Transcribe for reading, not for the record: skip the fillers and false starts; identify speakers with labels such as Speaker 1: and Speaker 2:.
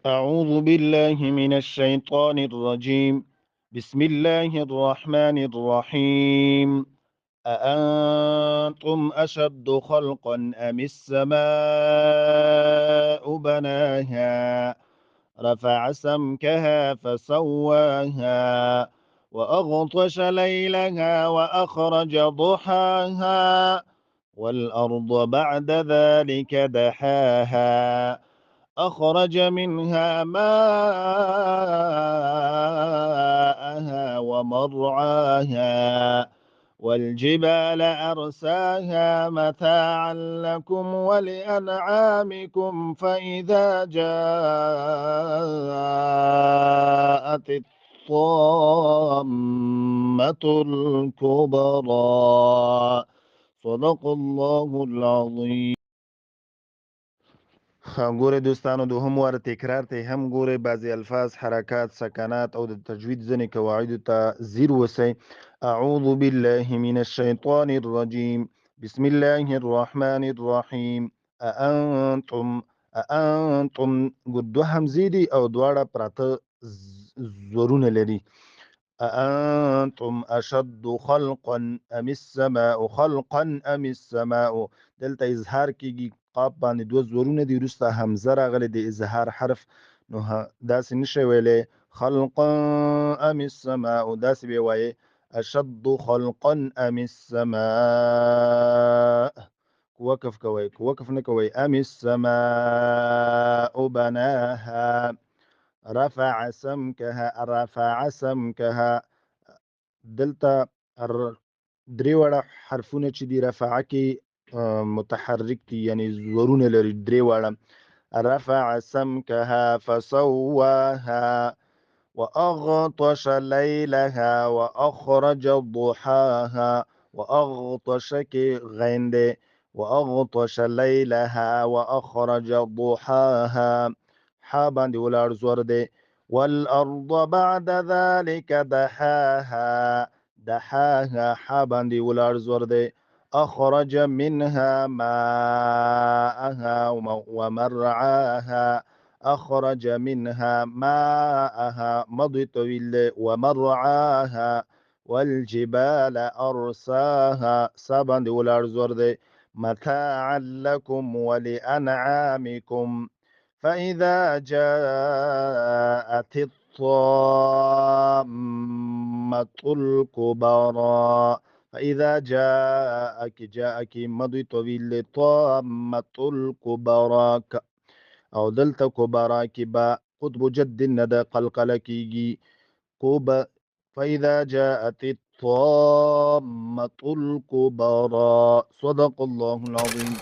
Speaker 1: أعوذ بالله من الشيطان الرجيم. بسم الله الرحمن الرحيم. أأنتم أشد خلقا أم السماء بناها رفع سمكها فسواها وأغطش ليلها وأخرج ضحاها والأرض بعد ذلك دحاها أخرج منها ماءها ومرعاها والجبال أرساها متاعا لكم ولأنعامكم فإذا جاءت الطامة الكبرى صدق الله العظيم. ګوره دوستانو دوهم واره تکرار ته هم ګوره بعضی الفاظ حرکات سکنات او د تجوید ځنې قواعد ته ځیر وسی. اعوذ بالله من الشیطان الرجیم. بسم الله الرحمن الرحیم. اانتم اانتم دو همزې دي او دواړه پراته زورونه لري. أأنتم أشد خلقا أم السماء خلقا أم السماء. دلته اظهار کیږي قاف باندې دوه زورونه دي وروسته همزه راغلي د اظهار حرف نو داسې نشي ویلې خلقا أم السماء داسې به وایي أشد خلقا أم السماء. وقف کوي وقف نه کوي أم السماء بناها رفع سمكها. دلته درې واړه حرفونه چې دي رفعه کې متحرک دي یعنی زورونه لري درې واړه. رفع سمكها فسواها وأغطش ليلها وأخرج ضحاها. وأغطش کې غین دی وأغطش ليلها وأخرج ضحاها حا باندې ولاړ زور دی. والأرض بعد ذلك دحاها دحاها حا باندې ولاړ زور دی. أخرج منها ماءها ومرعاها أخرج منها ماءها مضي طويل ومرعاها والجبال أرساها سابان دي ولا أرزور دي متاعا لكم ولأنعامكم فإذا جاءت الطامة الكبرى. فإذا جاءك مضي طويل طامة الكبرى او دلته کبرا کې با قطب جد نه د قلقله کیږي کوب. فإذا جاءت الطامة الكبرى صدق الله العظيم.